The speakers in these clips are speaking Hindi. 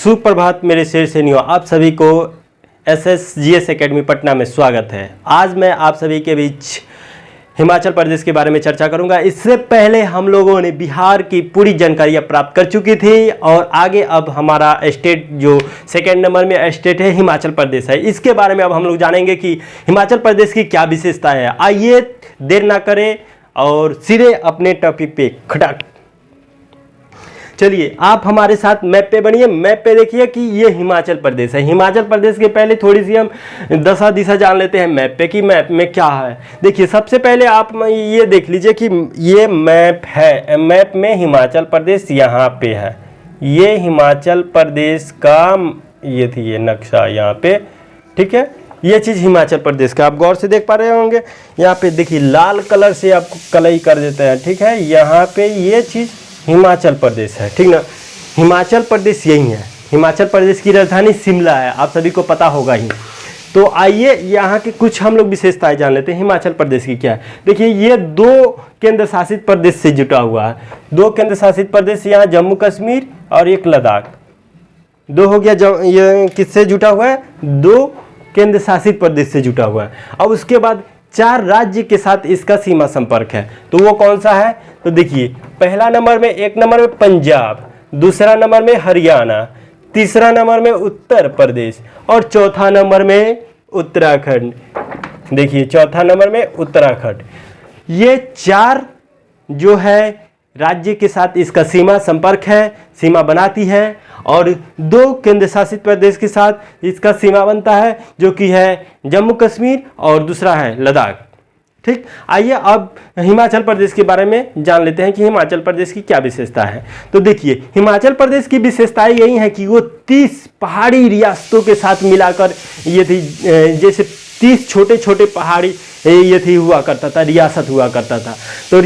सुप्रभात मेरे शेर सैनियों, आप सभी को SSGS एकेडमी पटना में स्वागत है। आज मैं आप सभी के बीच हिमाचल प्रदेश के बारे में चर्चा करूंगा। इससे पहले हम लोगों ने बिहार की पूरी जानकारियां प्राप्त कर चुकी थी और आगे अब हमारा स्टेट जो सेकेंड नंबर में स्टेट है हिमाचल प्रदेश है। इसके बारे में अब हम लोग जानेंगे कि हिमाचल प्रदेश की क्या विशेषता है। आइए देर ना करें और सीधे अपने टॉपिक पे खटाक चलिए, आप हमारे साथ मैप पे बनिए। मैप पे देखिए कि ये हिमाचल प्रदेश है। हिमाचल प्रदेश के पहले थोड़ी सी हम दशा दिशा जान लेते हैं मैप पे कि मैप में क्या है। देखिए, सबसे पहले आप ये देख लीजिए कि ये मैप है। मैप में हिमाचल प्रदेश यहाँ पे है। ये हिमाचल प्रदेश का ये थी ये नक्शा यहाँ पे, ठीक है। ये चीज़ हिमाचल प्रदेश का आप गौर से देख पा रहे होंगे। यहाँ पे देखिए लाल कलर से आपको कलई कर देते हैं, ठीक है। यहाँ पे ये चीज़ हिमाचल प्रदेश है, ठीक ना। हिमाचल प्रदेश यही है। हिमाचल प्रदेश की राजधानी शिमला है, आप सभी को पता होगा ही। तो आइए यहाँ के कुछ हम लोग विशेषताएं जान लेते हैं हिमाचल प्रदेश की क्या है। देखिए, ये दो केंद्र शासित प्रदेश से जुटा हुआ है। दो केंद्र शासित प्रदेश, यहाँ जम्मू कश्मीर और एक लद्दाख। दो हो गया। ये किससे जुटा हुआ है? दो केंद्र शासित प्रदेश से जुटा हुआ है। अब उसके बाद 4 राज्य के साथ इसका सीमा संपर्क है। तो वो कौन सा है? तो देखिए, पहला नंबर में, एक नंबर में पंजाब, दूसरा नंबर में हरियाणा, तीसरा नंबर में उत्तर प्रदेश और चौथा नंबर में उत्तराखंड। देखिए, चौथा नंबर में उत्तराखंड। ये 4 जो है राज्य के साथ इसका सीमा संपर्क है, सीमा बनाती है। और 2 केंद्र शासित प्रदेश के साथ इसका सीमा बनता है, जो कि है जम्मू कश्मीर और दूसरा है लद्दाख, ठीक। आइए अब हिमाचल प्रदेश के बारे में जान लेते हैं कि हिमाचल प्रदेश की क्या विशेषता है। तो देखिए, हिमाचल प्रदेश की विशेषताएं यही है कि वो 30 पहाड़ी रियासतों के साथ मिलाकर ये थी, जैसे 30 छोटे छोटे पहाड़ी ये थी हुआ करता था, रियासत हुआ करता था। तो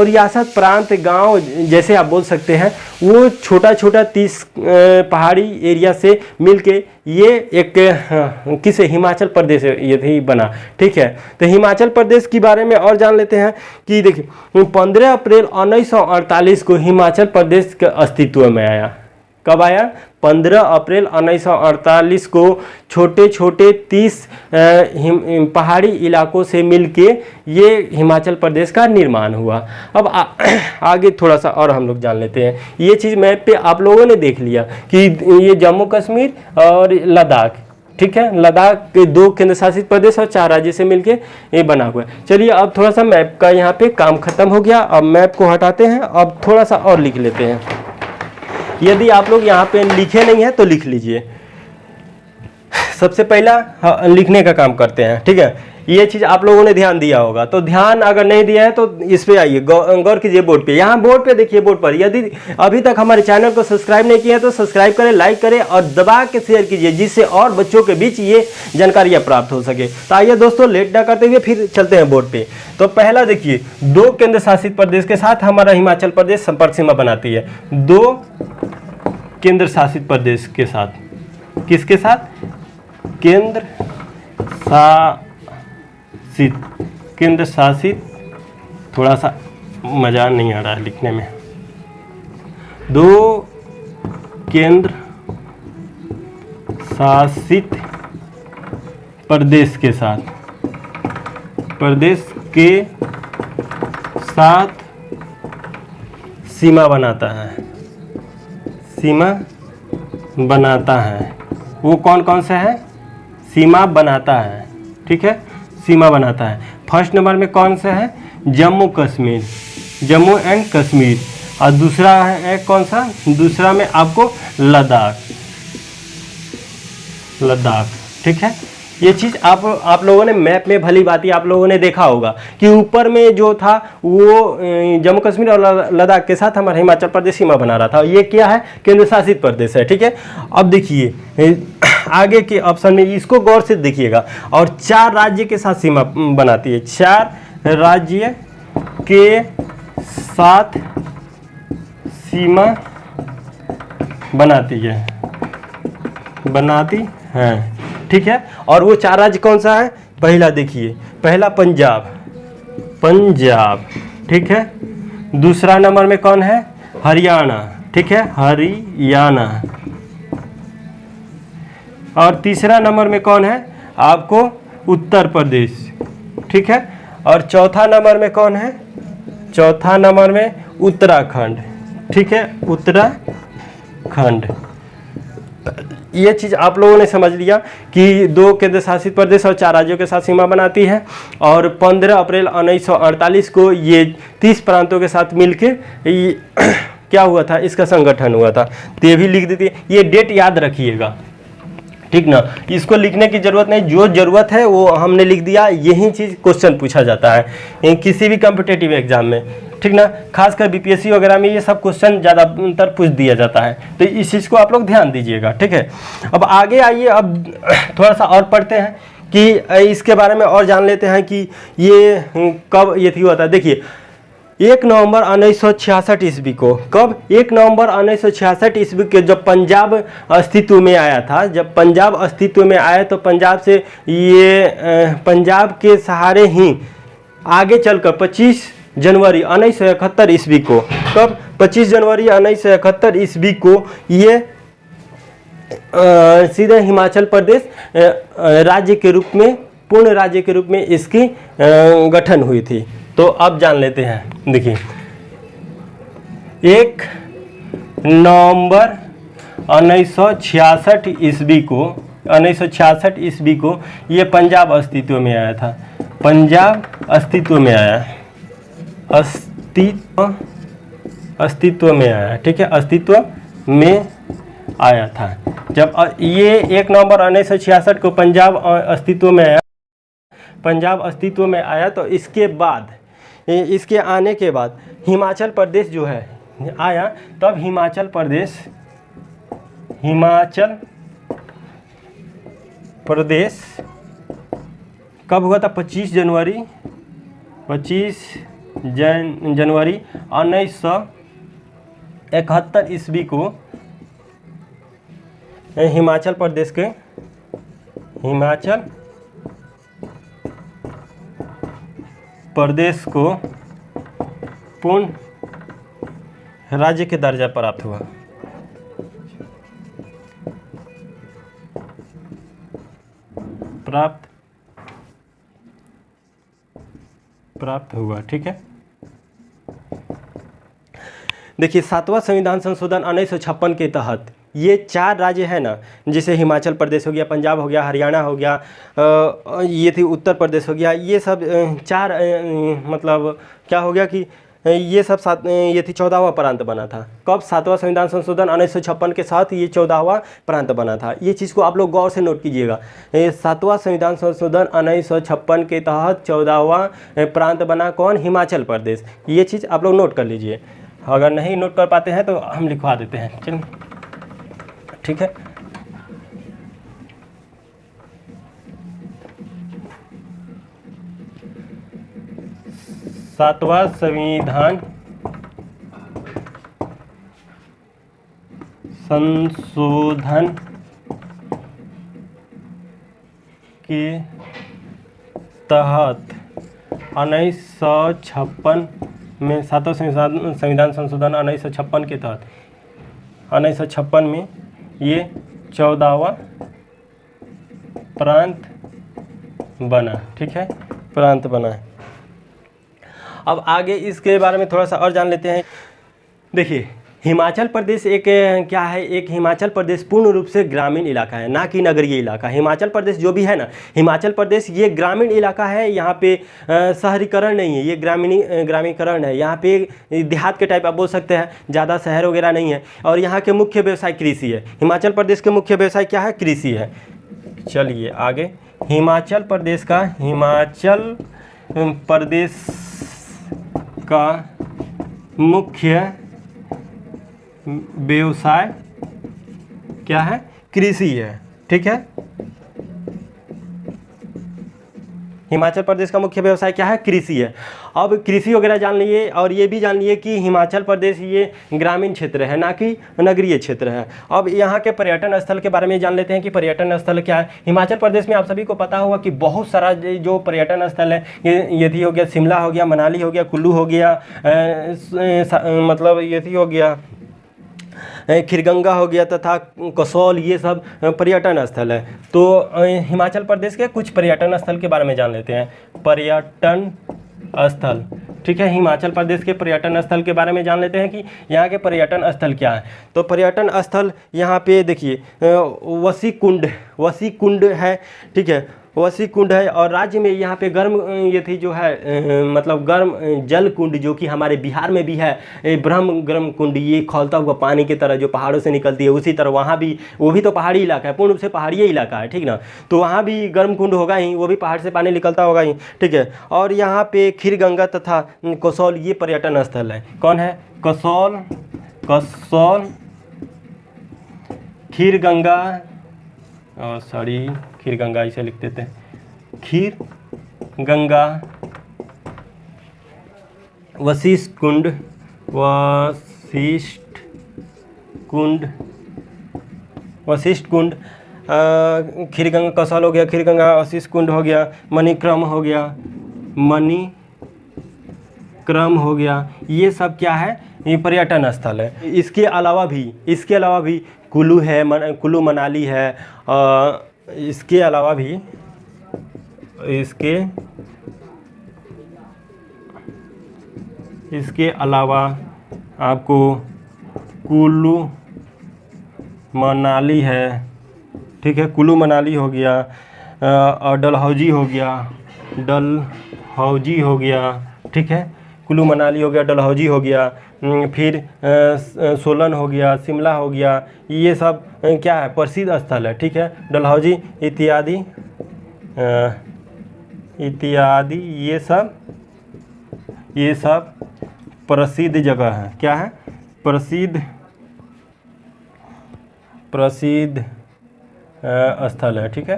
रियासत, प्रांत, गांव जैसे आप बोल सकते हैं, वो छोटा छोटा 30 पहाड़ी एरिया से मिलके ये एक किसे हिमाचल प्रदेश ये थी बना, ठीक है। तो हिमाचल प्रदेश के बारे में और जान लेते हैं कि देखिए, 15 अप्रैल 1948 को हिमाचल प्रदेश के अस्तित्व में आया। कब आया? 15 अप्रैल 1948 को छोटे छोटे 30 पहाड़ी इलाकों से मिलके ये हिमाचल प्रदेश का निर्माण हुआ। अब आगे थोड़ा सा और हम लोग जान लेते हैं। ये चीज़ मैप पे आप लोगों ने देख लिया कि ये जम्मू कश्मीर और लद्दाख, ठीक है। लद्दाख के 2 केंद्र शासित प्रदेश और 4 राज्य से मिलके ये बना हुआ है। चलिए, अब थोड़ा सा मैप का यहाँ पे काम खत्म हो गया। अब मैप को हटाते हैं, अब थोड़ा सा और लिख लेते हैं। यदि आप लोग यहाँ पे लिखे नहीं है तो लिख लीजिए। सबसे पहला लिखने का काम करते हैं, ठीक है। ये चीज़ आप लोगों ने ध्यान दिया होगा, तो ध्यान अगर नहीं दिया है तो इस पे आइए, गौर कीजिए बोर्ड पे। यहाँ बोर्ड पे देखिए, बोर्ड पर यदि अभी तक हमारे चैनल को सब्सक्राइब नहीं किया है तो सब्सक्राइब करें, लाइक करें और दबा के शेयर कीजिए, जिससे और बच्चों के बीच ये जानकारियाँ प्राप्त हो सके। तो आइए दोस्तों, लेट ना करते हुए फिर चलते हैं बोर्ड पे। तो पहला देखिए, 2 केंद्र शासित प्रदेश के साथ हमारा हिमाचल प्रदेश संपर्क सीमा बनाती है। 2 केंद्र शासित प्रदेश के साथ, किसके साथ? केंद्र शासित, थोड़ा सा मजा नहीं आ रहा है लिखने में। 2 केंद्र शासित प्रदेश के साथ सीमा बनाता है। वो कौन कौन सा है? सीमा बनाता है, ठीक है, सीमा बनाता है। फर्स्ट नंबर में कौन सा है? जम्मू कश्मीर, जम्मू एंड कश्मीर। और दूसरा है कौन सा? दूसरा में आपको लद्दाख, ठीक है। ये चीज़ आप लोगों ने मैप में भली भांति आप लोगों ने देखा होगा कि ऊपर में जो था वो जम्मू कश्मीर और लद्दाख के साथ हमारा हिमाचल प्रदेश सीमा बना रहा था। ये क्या है? केंद्र शासित प्रदेश है, ठीक है। अब देखिए आगे के ऑप्शन में, इसको गौर से देखिएगा। और 4 राज्य के साथ सीमा बनाती है। 4 राज्य के साथ सीमा बनाती है, ठीक है। और वो 4 राज्य कौन सा है? पहला देखिए, पहला पंजाब, ठीक है। दूसरा नंबर में कौन है? हरियाणा, ठीक है, हरियाणा। और तीसरा नंबर में कौन है आपको उत्तर प्रदेश, ठीक है। और चौथा नंबर में कौन है, चौथा नंबर में उत्तराखंड, ठीक है, उत्तराखंड। ये चीज़ आप लोगों ने समझ लिया कि 2 केंद्र शासित प्रदेश और 4 राज्यों के साथ सीमा बनाती है और 15 अप्रैल 1948 को ये 30 प्रांतों के साथ मिलकर क्या हुआ था, इसका संगठन हुआ था। तो ये भी लिख देती, ये डेट याद रखिएगा, ठीक ना। इसको लिखने की ज़रूरत नहीं, जो ज़रूरत है वो हमने लिख दिया। यही चीज़ क्वेश्चन पूछा जाता है किसी भी कॉम्पिटिटिव एग्जाम में, ठीक ना। खासकर बीपीएससी वगैरह में ये सब क्वेश्चन ज़्यादातर पूछ दिया जाता है, तो इस चीज़ को आप लोग ध्यान दीजिएगा, ठीक है। अब आगे आइए, अब थोड़ा सा और पढ़ते हैं कि इसके बारे में और जान लेते हैं कि ये कब ये हुआ था। देखिए 1 नवंबर 1966 ईस्वी को, कब, 1 नवंबर 1966 ईस्वी के जब पंजाब अस्तित्व में आया था, जब पंजाब अस्तित्व में आया तो पंजाब से ये पंजाब के सहारे ही आगे चलकर 25 जनवरी 1971 ईस्वी को, कब, 25 जनवरी 1971 ईस्वी को ये सीधे हिमाचल प्रदेश राज्य के रूप में, पूर्ण राज्य के रूप में इसकी गठन हुई थी। तो अब जान लेते हैं। देखिए 1 नवंबर 1966 ईस्वी को, 1966 ईस्वी को ये पंजाब अस्तित्व में आया था, पंजाब अस्तित्व में आया, अस्तित्व में आया, ठीक है, अस्तित्व में आया था। जब ये 1 नवंबर 1966 को पंजाब अस्तित्व में आया, पंजाब अस्तित्व में आया तो इसके बाद, इसके आने के बाद हिमाचल प्रदेश जो है आया, तब हिमाचल प्रदेश कब हुआ था, 25 जनवरी 1971 ईस्वी को हिमाचल प्रदेश के, हिमाचल प्रदेश को पूर्ण राज्य के दर्जा प्राप्त हुआ, प्राप्त हुआ, ठीक है। देखिए 7वां संविधान संशोधन 1956 के तहत ये 4 राज्य है ना, जैसे हिमाचल प्रदेश हो गया, पंजाब हो गया, हरियाणा हो गया, ये थी उत्तर प्रदेश हो गया, ये सब 4 मतलब क्या हो गया कि ये सब ये थी 14वां प्रांत बना था। कब, 7वां संविधान संशोधन 1956 के साथ ये 14वां प्रांत बना था। ये चीज़ को आप लोग गौर से नोट कीजिएगा, 7वां संविधान संशोधन 1956 के तहत 14वां प्रांत बना कौन, हिमाचल प्रदेश। ये चीज़ आप लोग नोट कर लीजिए, अगर नहीं नोट कर पाते हैं तो हम लिखवा देते हैं, चलिए, ठीक है। सातवां संविधान संशोधन के तहत 1956 में, 7वां संविधान संशोधन 1956 के तहत 1956 में ये 14वां प्रांत बना, ठीक है, प्रांत बना है। अब आगे इसके बारे में थोड़ा सा और जान लेते हैं। देखिए हिमाचल प्रदेश एक क्या है, एक हिमाचल प्रदेश पूर्ण रूप से ग्रामीण इलाका है, ना कि नगरीय इलाका। हिमाचल प्रदेश जो भी है ना, हिमाचल प्रदेश ये ग्रामीण इलाका है, यहाँ पे शहरीकरण नहीं है, ये ग्रामीणकरण है। यहाँ पे देहात के टाइप आप बोल सकते हैं, ज़्यादा शहर वगैरह नहीं है। और यहाँ के मुख्य व्यवसाय कृषि है। हिमाचल प्रदेश के मुख्य व्यवसाय क्या है, कृषि है। चलिए आगे, हिमाचल प्रदेश का मुख्य व्यवसाय क्या है, कृषि है, ठीक है। हिमाचल प्रदेश का मुख्य व्यवसाय क्या है, कृषि है। अब कृषि वगैरह जान लिए, और ये भी जान लिए कि हिमाचल प्रदेश ये ग्रामीण क्षेत्र है, ना कि नगरीय क्षेत्र है। अब यहाँ के पर्यटन स्थल के बारे में जान लेते हैं कि पर्यटन स्थल क्या है। हिमाचल प्रदेश में आप सभी को पता होगा कि बहुत सारा जो पर्यटन स्थल है, ये थी हो गया शिमला हो गया, मनाली हो गया, कुल्लू हो गया, मतलब ये थी हो गया खीरगंगा हो गया तथा कसौल, ये सब पर्यटन स्थल है। तो हिमाचल प्रदेश के कुछ पर्यटन स्थल के बारे में जान लेते हैं। पर्यटन स्थल, ठीक है, हिमाचल प्रदेश के पर्यटन स्थल के बारे में जान लेते हैं कि यहाँ के पर्यटन स्थल क्या है। तो पर्यटन स्थल यहाँ पे देखिए वसी कुंड है, ठीक है, वसी कुंड है। और राज्य में यहाँ पे गर्म ये थी जो है मतलब गर्म जल कुंड जो कि हमारे बिहार में भी है, ब्रह्म गर्म कुंड, ये खौलता हुआ पानी की तरह जो पहाड़ों से निकलती है, उसी तरह वहाँ भी, वो भी तो पहाड़ी इलाका है, पूर्ण रूप से पहाड़ी इलाका है, ठीक ना। तो वहाँ भी गर्म कुंड होगा ही, वो भी पहाड़ से पानी निकलता होगा ही, ठीक है। और यहाँ पे खीरगंगा तथा कसौल ये पर्यटन स्थल है। कौन है? कसौल, खीरगंगा, सॉरी खीरगंगा इसे लिख देते हैं, खीरगंगा, वशिष्ठ कुंड, खीरगंगा कसौल हो गया, खीरगंगा वशिष्ठ कुंड हो गया, मणिक्रम हो गया, ये सब क्या है? ये पर्यटन स्थल है। इसके अलावा भी कुल्लू है, कुल्लू मनाली है। इसके अलावा आपको कुल्लू मनाली है, ठीक है, कुल्लू मनाली हो गया, और डलहौजी हो गया, ठीक है, कुल्लू मनाली हो गया, डलहौजी हो गया, फिर सोलन हो गया, शिमला हो गया, ये सब क्या है? प्रसिद्ध स्थल है, ठीक है, डलहौजी इत्यादि ये सब प्रसिद्ध जगह है। क्या है? प्रसिद्ध स्थल है, ठीक है,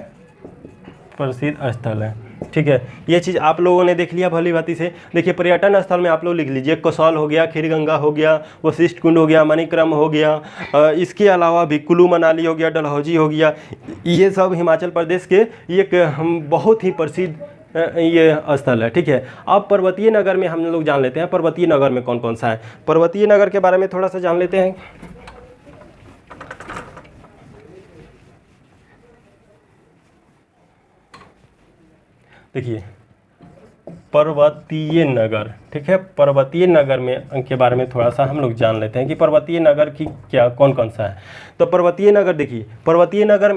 प्रसिद्ध स्थल है, ठीक है। ये चीज़ आप लोगों ने देख लिया भली भांति से। देखिए पर्यटन स्थल में आप लोग लिख लीजिए, कसौल हो गया, खीरगंगा हो गया, वशिष्ठ कुंड हो गया, मणिक्रम हो गया, इसके अलावा भी कुल्लू मनाली हो गया, डलहौजी हो गया, ये सब हिमाचल प्रदेश के एक बहुत ही प्रसिद्ध ये स्थल है, ठीक है। अब पर्वतीय नगर में हम लोग जान लेते हैं, पर्वतीय नगर में कौन कौन सा है। पर्वतीय नगर के बारे में थोड़ा सा जान लेते हैं। देखिए पर्वतीय नगर, ठीक है, पर्वतीय नगर में के बारे में थोड़ा सा हम लोग जान लेते हैं कि पर्वतीय नगर की क्या कौन कौन सा है। तो पर्वतीय नगर देखिए, पर्वतीय नगर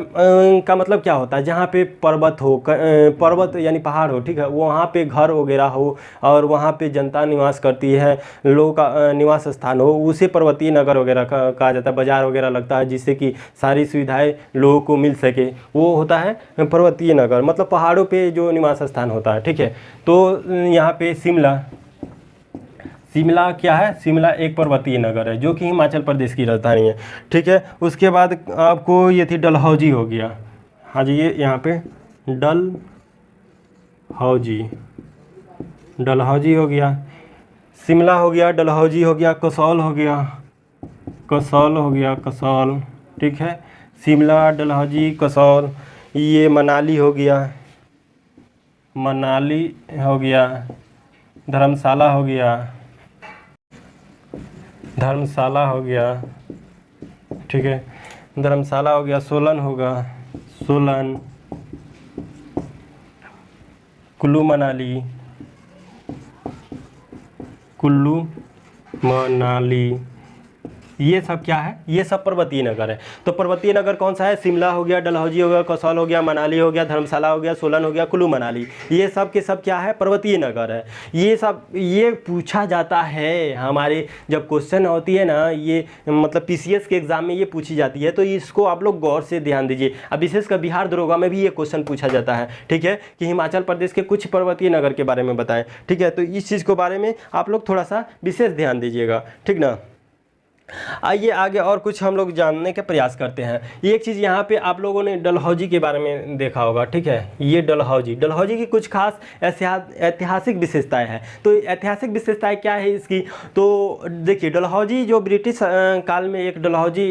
का मतलब क्या होता है? जहाँ पे पर्वत हो, पर्वत यानी पहाड़ हो, ठीक है, वहाँ पे घर वगैरह हो और वहाँ पे जनता निवास करती है, लोगों का निवास स्थान हो, उसे पर्वतीय नगर वगैरह कहा जाता है। बाजार वगैरह लगता है जिससे कि सारी सुविधाएं लोगों को मिल सके, वो होता है पर्वतीय नगर, मतलब पहाड़ों पे जो निवास स्थान होता है, ठीक है। तो यहाँ पे शिमला क्या है? शिमला एक पर्वतीय नगर है जो कि हिमाचल प्रदेश की राजधानी है, ठीक है। उसके बाद आपको ये थी डलहौजी हो गया, हाँ जी, ये यहाँ पे डलहौजी हो गया, शिमला हो गया, डलहौजी हो गया, कसौल हो गया, ठीक है, शिमला, डलहौजी, कसौल, ये मनाली हो गया, धर्मशाला हो गया, ठीक है, धर्मशाला हो गया, सोलन होगा, कुल्लू मनाली, ये सब क्या है? ये सब पर्वतीय नगर है। तो पर्वतीय नगर कौन सा है? शिमला हो गया, डलहौजी हो गया, कसौल हो गया, मनाली हो गया, धर्मशाला हो गया, सोलन हो गया, कुल्लू मनाली, ये सब के सब क्या है? पर्वतीय नगर है। ये सब ये पूछा जाता है हमारे जब क्वेश्चन होती है ना, ये मतलब पीसीएस के एग्जाम में ये पूछी जाती है, तो इसको आप लोग गौर से ध्यान दीजिए। अब विशेषकर बिहार दरोगा में भी ये क्वेश्चन पूछा जाता है, ठीक है, कि हिमाचल प्रदेश के कुछ पर्वतीय नगर के बारे में बताएं, ठीक है। तो इस चीज़ के बारे में आप लोग थोड़ा सा विशेष ध्यान दीजिएगा, ठीक ना। आइए आगे और कुछ हम लोग जानने का प्रयास करते हैं। एक चीज़ यहाँ पे आप लोगों ने डलहौजी के बारे में देखा होगा, ठीक है, ये डलहौजी की कुछ खास ऐतिहासिक विशेषताएं हैं। तो ऐतिहासिक विशेषताएं क्या है इसकी? तो देखिए डलहौजी जो ब्रिटिश काल में एक डलहौजी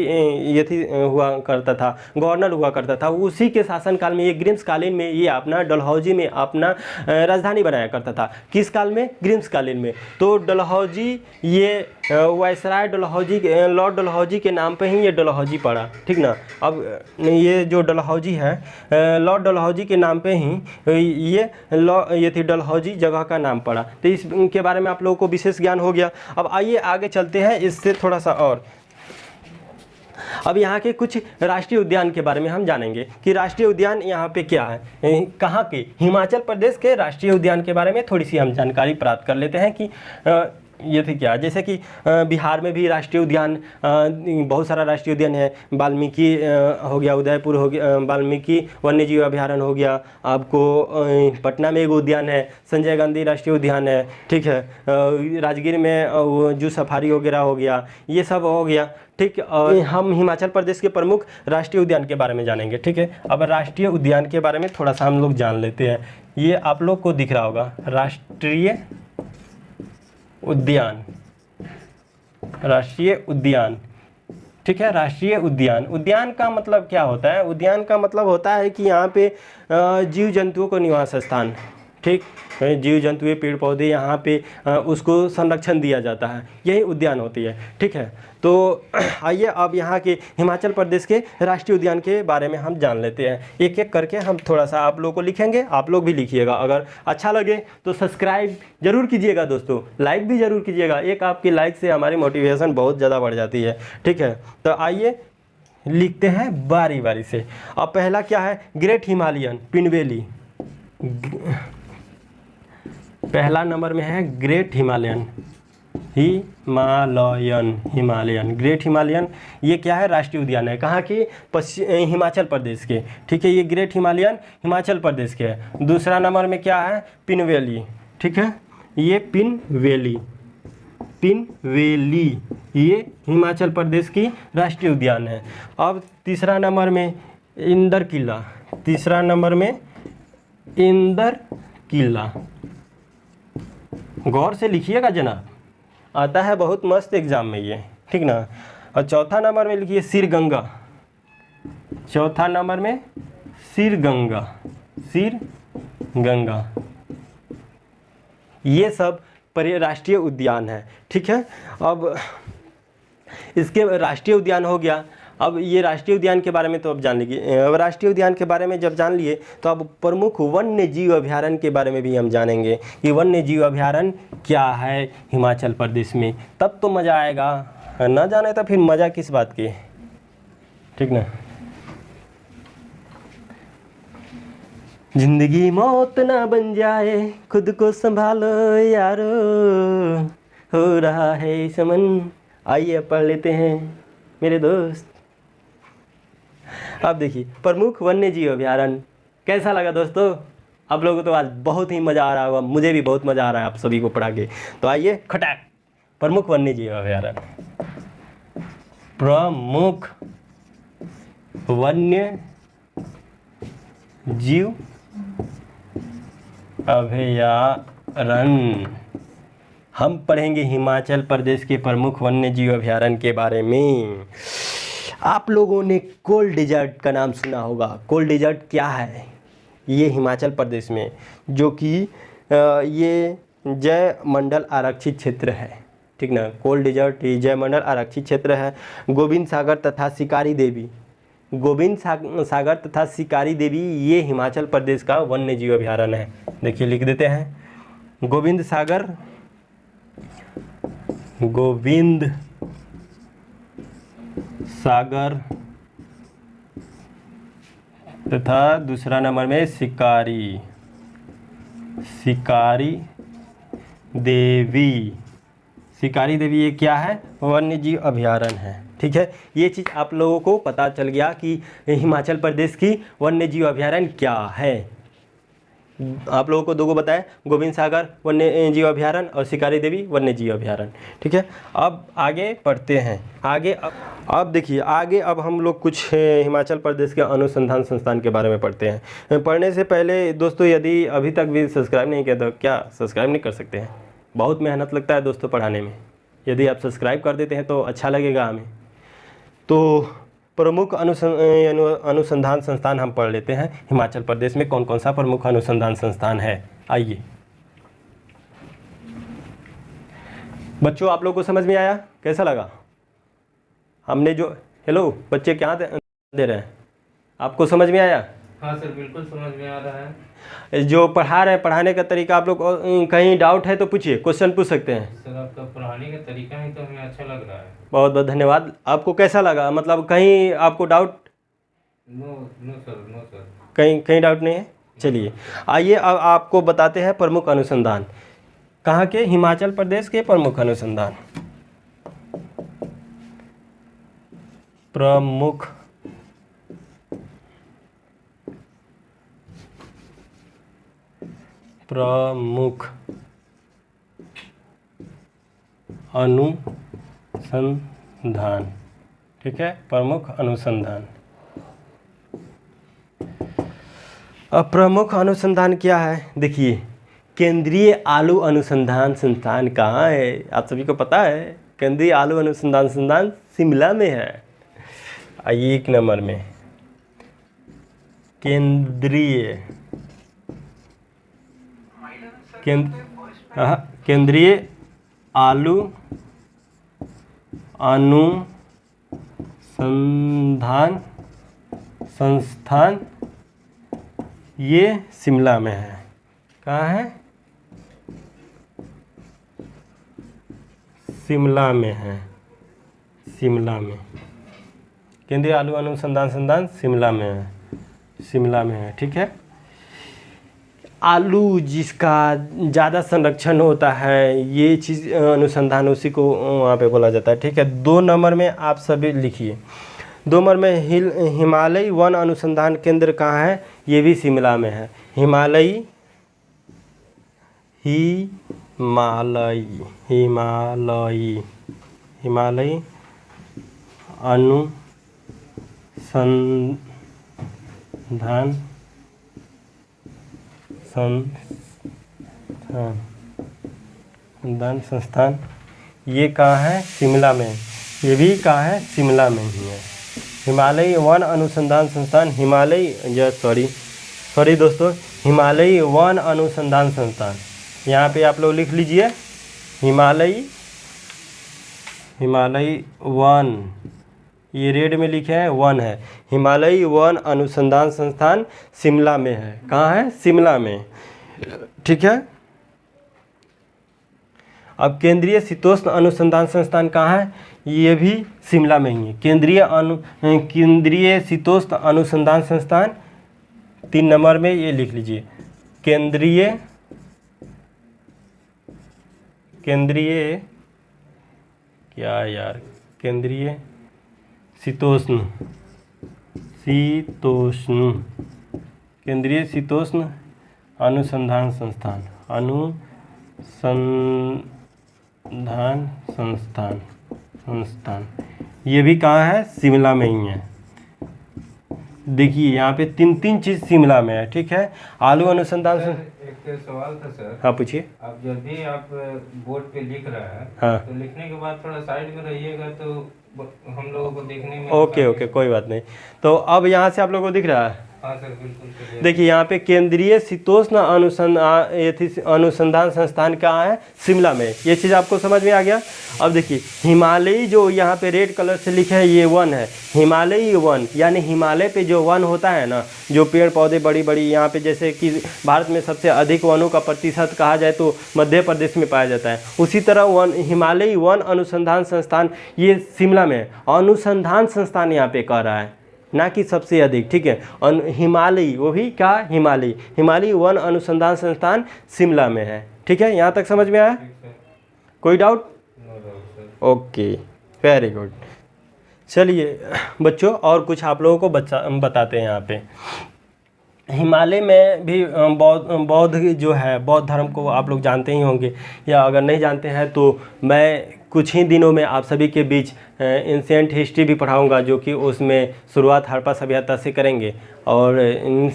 ये थी हुआ करता था, गवर्नर हुआ करता था, उसी के शासनकाल में ये ग्रीष्मकालीन में ये अपना डलहौजी में अपना राजधानी बनाया करता था। किस काल में? ग्रीष्मकालीन में। तो डलहौजी ये वायसराय डलहौजी लॉर्ड डलहौजी के नाम पे ही ये डलहौजी पड़ा, ठीक ना। अब ये जो डलहौजी है, लॉर्ड डलहौजी के नाम पे ही ये थी डलहौजी जगह का नाम पड़ा। तो इसके बारे में आप लोगों को विशेष ज्ञान हो गया। अब आइए आगे चलते हैं इससे थोड़ा सा और। अब यहाँ के कुछ राष्ट्रीय उद्यान के बारे में हम जानेंगे कि राष्ट्रीय उद्यान यहाँ पे क्या है, कहाँ के, हिमाचल प्रदेश के राष्ट्रीय उद्यान के बारे में थोड़ी सी हम जानकारी प्राप्त कर लेते हैं कि ये थी क्या। जैसे कि बिहार में भी राष्ट्रीय उद्यान, बहुत सारा राष्ट्रीय उद्यान है। वाल्मीकि हो गया, उदयपुर हो गया, वाल्मीकि वन्यजीव अभयारण्य हो गया। आपको पटना में एक उद्यान है, संजय गांधी राष्ट्रीय उद्यान है, ठीक है। राजगीर में जू सफारी वगैरह हो गया, ये सब हो गया, ठीक। और हम हिमाचल प्रदेश के प्रमुख राष्ट्रीय उद्यान के बारे में जानेंगे, ठीक है। अब राष्ट्रीय उद्यान के बारे में थोड़ा सा हम लोग जान लेते हैं। ये आप लोग को दिख रहा होगा, राष्ट्रीय उद्यान, राष्ट्रीय उद्यान, ठीक है। राष्ट्रीय उद्यान, उद्यान का मतलब क्या होता है? उद्यान का मतलब होता है कि यहाँ पे जीव जंतुओं को निवास स्थान, ठीक, जीव जंतु, पेड़ पौधे, यहाँ पे उसको संरक्षण दिया जाता है, यही उद्यान होती है, ठीक है। तो आइए अब यहाँ के हिमाचल प्रदेश के राष्ट्रीय उद्यान के बारे में हम जान लेते हैं। एक एक करके हम थोड़ा सा आप लोगों को लिखेंगे, आप लोग भी लिखिएगा। अगर अच्छा लगे तो सब्सक्राइब जरूर कीजिएगा दोस्तों, लाइक भी ज़रूर कीजिएगा। एक आपकी लाइक से हमारी मोटिवेशन बहुत ज़्यादा बढ़ जाती है, ठीक है। तो आइए लिखते हैं बारी बारी से। अब पहला क्या है? ग्रेट हिमालयन पिनवेली, पहला नंबर में है great Himalayan, Himalayan, great Himalayan. ये क्या है? राष्ट्रीय उद्यान है। कहाँ की? हिमाचल प्रदेश के, ठीक है। ये ग्रेट हिमालयन हिमाचल प्रदेश के है। दूसरा नंबर में क्या है? पिनवेली, ठीक है। ये पिनवेली, ये हिमाचल प्रदेश की राष्ट्रीय उद्यान है। अब तीसरा नंबर में इंदर किला, तीसरा नंबर में इंदर किला, गौर से लिखिएगा जनाब, आता है बहुत मस्त एग्जाम में ये, ठीक ना। और चौथा नंबर में लिखिए सिरगंगा, चौथा नंबर में सिरगंगा, ये सब राष्ट्रीय उद्यान है, ठीक है। अब इसके राष्ट्रीय उद्यान हो गया। अब ये राष्ट्रीय उद्यान के बारे में तो अब जान लीजिए। अब राष्ट्रीय उद्यान के बारे में जब जान लिए तो अब प्रमुख वन्य जीव अभयारण्य के बारे में भी हम जानेंगे कि वन्य जीव अभयारण्य क्या है हिमाचल प्रदेश में। तब तो मज़ा आएगा, ना जाने तो फिर मज़ा किस बात की, ठीक ना। जिंदगी मौत ना बन जाए, खुद को संभालो यारो, हो रहा है समन। आइए पढ़ लेते हैं मेरे दोस्त। अब देखिए प्रमुख वन्य जीव अभयारण्य कैसा लगा दोस्तों? आप लोगों को तो आज बहुत ही मज़ा आ रहा होगा, मुझे भी बहुत मज़ा आ रहा है आप सभी को पढ़ा के। तो आइए खटाक, प्रमुख वन्य जीव अभयारण्य, प्रमुख वन्य जीव अभयारण्य। हम पढ़ेंगे हिमाचल प्रदेश के प्रमुख वन्य जीव अभयारण्य के बारे में। आप लोगों ने कोल डेजर्ट का नाम सुना होगा। कोल डेजर्ट क्या है? ये हिमाचल प्रदेश में, जो कि ये जय मंडल आरक्षित क्षेत्र है, ठीक ना। कोल डेजर्ट ये जय मंडल आरक्षित क्षेत्र है। गोविंद सागर तथा शिकारी देवी, गोविंद सागर तथा शिकारी देवी ये हिमाचल प्रदेश का वन्य जीव अभयारण्य है। देखिए लिख देते हैं, गोविंद सागर, गोविंद सागर तथा दूसरा नंबर में शिकारी, शिकारी देवी, शिकारी देवी ये क्या है? वन्य जीव अभयारण्य है, ठीक है। ये चीज़ आप लोगों को पता चल गया कि हिमाचल प्रदेश की वन्य जीव अभयारण्य क्या है। आप लोगों को दो को बताया, गोविंद सागर वन्य जीव अभयारण्य और शिकारी देवी वन्य जीव अभयारण्य, ठीक है। अब आगे पढ़ते हैं। आगे अब देखिए आगे अब हम लोग कुछ हिमाचल प्रदेश के अनुसंधान संस्थान के बारे में पढ़ते हैं। पढ़ने से पहले दोस्तों यदि अभी तक भी सब्सक्राइब नहीं किया तो क्या सब्सक्राइब नहीं कर सकते हैं? बहुत मेहनत लगता है दोस्तों पढ़ाने में, यदि आप सब्सक्राइब कर देते हैं तो अच्छा लगेगा हमें। तो प्रमुख अनुसंधान संस्थान हम पढ़ लेते हैं। हिमाचल प्रदेश में कौन कौन सा प्रमुख अनुसंधान संस्थान है, आइए। बच्चों आप लोगों को समझ में आया? कैसा लगा? हमने जो, हेलो बच्चे क्या दे रहे हैं, आपको समझ में आया? हाँ सर, बिल्कुल समझ में आ रहा है। जो पढ़ा रहे हैं, पढ़ाने का तरीका आप लोग कहीं डाउट है तो पूछिए, क्वेश्चन पूछ सकते हैं। सर आपका पढ़ाने का तरीका ही तो हमें अच्छा लग रहा है। बहुत बहुत धन्यवाद। आपको कैसा लगा, मतलब कहीं आपको doubt? No no sir, no sir. कहीं कहीं डाउट नहीं है? चलिए आइए अब आपको बताते हैं प्रमुख अनुसंधान। कहाँ के? हिमाचल प्रदेश के प्रमुख अनुसंधान। प्रमुख प्रमुख अनुसंधान, ठीक है, प्रमुख अनुसंधान। अब प्रमुख अनुसंधान क्या है? देखिए, केंद्रीय आलू अनुसंधान संस्थान कहाँ है? आप सभी को पता है, केंद्रीय आलू अनुसंधान संस्थान शिमला में है। आइए 1 नंबर में केंद्रीय केंद्रीय आलू अनुसंधान संस्थान, ये शिमला में है। कहाँ है? शिमला में है। शिमला में केंद्रीय आलू अनुसंधान संस्थान शिमला में है। शिमला में है, ठीक है। आलू जिसका ज़्यादा संरक्षण होता है, ये चीज़ अनुसंधान उसी को वहाँ पे बोला जाता है, ठीक है। 2 नंबर में आप सभी लिखिए। 2 नंबर में हिमालयी वन अनुसंधान केंद्र कहाँ है? ये भी शिमला में है। हिमालयी अनुसंधान संस्थान, ये कहाँ है? शिमला में। ये भी कहाँ है? शिमला में ही है। हिमालयी वन अनुसंधान संस्थान, सॉरी दोस्तों, हिमालयी वन अनुसंधान संस्थान। यहाँ पे आप लोग लिख लीजिए, हिमालयी वन, ये रेड में लिखे हैं, वन है। हिमालयी वन अनुसंधान संस्थान शिमला में है। कहाँ है? शिमला में, ठीक है। अब केंद्रीय शीतोष्ण अनुसंधान संस्थान कहाँ है? ये भी शिमला में ही है। केंद्रीय शीतोष्ण अनुसंधान संस्थान 3 नंबर में ये लिख लीजिए, केंद्रीय शीतोष्ण केंद्रीय शीतोष्ण अनुसंधान संस्थान, ये भी कहाँ है? शिमला में ही है। देखिए यहाँ पे 3 चीज़ शिमला में है, ठीक है। आलू अनुसंधान एक सवाल था सर। हाँ पूछिए। आप जब भी आप बोर्ड पे लिख रहे हैं, हाँ, तो लिखने के बाद थोड़ा साइड में रहिएगा तो हम लोगों को देखने में। ओके, कोई बात नहीं। तो अब यहाँ से आप लोगों को दिख रहा है? हाँ सर, बिल्कुल। देखिए यहाँ पे केंद्रीय शीतोष्ण अनुसंधान संस्थान कहाँ है? शिमला में। ये चीज़ आपको समझ में आ गया। अब देखिए, हिमालयी जो यहाँ पे रेड कलर से लिखे है, ये वन है। हिमालयी वन यानी हिमालय पे जो वन होता है ना, जो पेड़ पौधे बड़ी बड़ी, यहाँ पे जैसे कि भारत में सबसे अधिक वनों का प्रतिशत कहा जाए तो मध्य प्रदेश में पाया जाता है, उसी तरह हिमालयी वन अनुसंधान संस्थान ये शिमला में है। अनुसंधान संस्थान यहाँ पे कह रहा है, ना कि सबसे अधिक, ठीक है। हिमालयी, वो भी क्या? हिमालयी वन अनुसंधान संस्थान शिमला में है, ठीक है। यहाँ तक समझ में आया? कोई डाउट? Okay, very good. चलिए बच्चों, और कुछ आप लोगों को बताते हैं। यहाँ पे हिमालय में भी बौद्ध जो है, बौद्ध धर्म को आप लोग जानते ही होंगे, या अगर नहीं जानते हैं तो मैं कुछ ही दिनों में आप सभी के बीच एंशिएंट हिस्ट्री भी पढ़ाऊंगा, जो कि उसमें शुरुआत हड़प्पा सभ्यता से करेंगे, और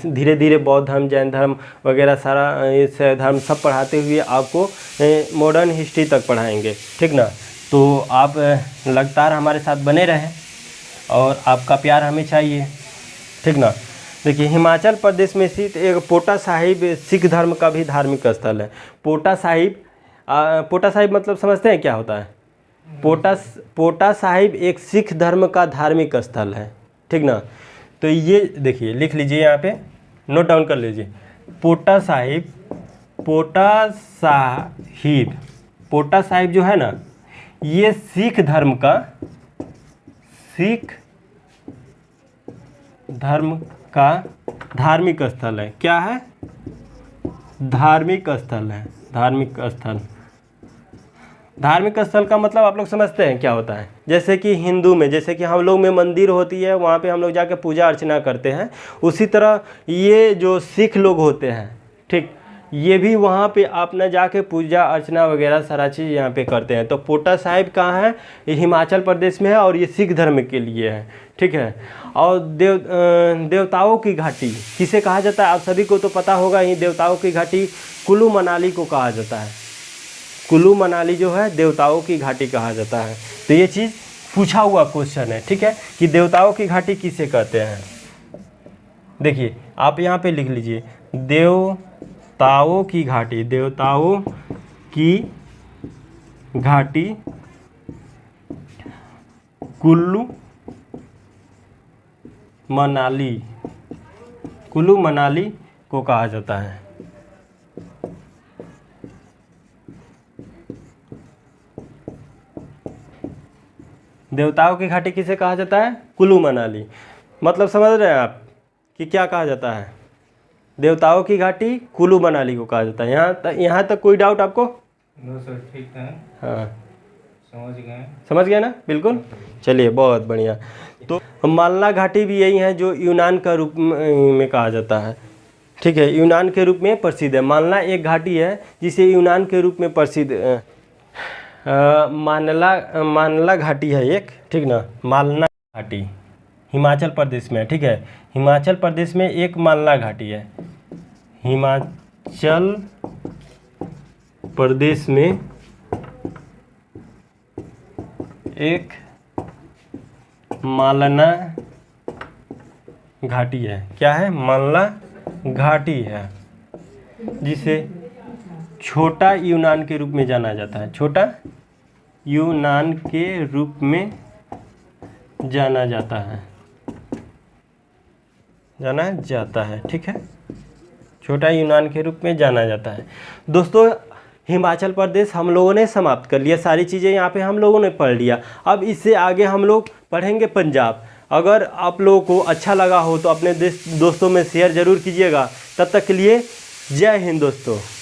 धीरे धीरे बौद्ध धर्म, जैन धर्म वगैरह सारा इस धर्म सब पढ़ाते हुए आपको मॉडर्न हिस्ट्री तक पढ़ाएंगे, ठीक ना। तो आप लगातार हमारे साथ बने रहें, और आपका प्यार हमें चाहिए, ठीक ना। देखिए, हिमाचल प्रदेश में स्थित एक पोटा साहिब सिख धर्म का भी धार्मिक स्थल है। पोटा साहिब मतलब समझते हैं क्या होता है? पोटा साहिब एक सिख धर्म का धार्मिक स्थल है, ठीक ना। तो ये देखिए, लिख लीजिए यहाँ पे, नोट डाउन कर लीजिए। पोटा साहिब जो है ना, ये सिख धर्म का धार्मिक स्थल है। क्या है? धार्मिक स्थल है। धार्मिक स्थल का मतलब आप लोग समझते हैं क्या होता है? जैसे कि हिंदू में, जैसे कि हम लोग में मंदिर होती है, वहाँ पे हम लोग जाके पूजा अर्चना करते हैं, उसी तरह ये जो सिख लोग होते हैं, ठीक, ये भी वहाँ पे अपना जाके पूजा अर्चना वगैरह सारा चीज़ यहाँ पे करते हैं। तो पोटा साहिब कहाँ है? ये हिमाचल प्रदेश में है और ये सिख धर्म के लिए है, ठीक है। और देवताओं की घाटी किसे कहा जाता है? आप सभी को तो पता होगा ही, देवताओं की घाटी कुल्लू मनाली को कहा जाता है। कुल्लू मनाली जो है देवताओं की घाटी कहा जाता है। तो ये चीज़ पूछा हुआ क्वेश्चन है, ठीक है, कि देवताओं की घाटी किसे कहते हैं। देखिए आप यहाँ पे लिख लीजिए, देवताओं की घाटी कुल्लू मनाली को कहा जाता है। देवताओं की घाटी किसे कहा जाता है? कुल्लू मनाली। मतलब समझ रहे हैं आप कि क्या कहा जाता है? देवताओं की घाटी कुल्लू मनाली को कहा जाता है। यहाँ तक कोई डाउट आपको? नो सर, ठीक है। हाँ, समझ गए ना? बिल्कुल। चलिए, बहुत बढ़िया। तो मालना घाटी भी यही है जो यूनान का रूप में कहा जाता है, ठीक है, यूनान के रूप में प्रसिद्ध है। मालना एक घाटी है जिसे यूनान के रूप में प्रसिद्ध मानला घाटी है एक, ठीक ना। मालना घाटी हिमाचल प्रदेश में है, ठीक है। हिमाचल प्रदेश में एक मालना घाटी है। हिमाचल प्रदेश में एक मालना घाटी है। क्या है? मालना घाटी है, जिसे छोटा यूनान के रूप में जाना जाता है। छोटा यूनान के रूप में जाना जाता है, ठीक है। छोटा यूनान के रूप में जाना जाता है। दोस्तों, हिमाचल प्रदेश हम लोगों ने समाप्त कर लिया, सारी चीज़ें यहाँ पे हम लोगों ने पढ़ लिया। अब इससे आगे हम लोग पढ़ेंगे पंजाब। अगर आप लोगों को अच्छा लगा हो तो अपने दोस्तों में शेयर ज़रूर कीजिएगा। तब तक के लिए जय हिंद दोस्तों।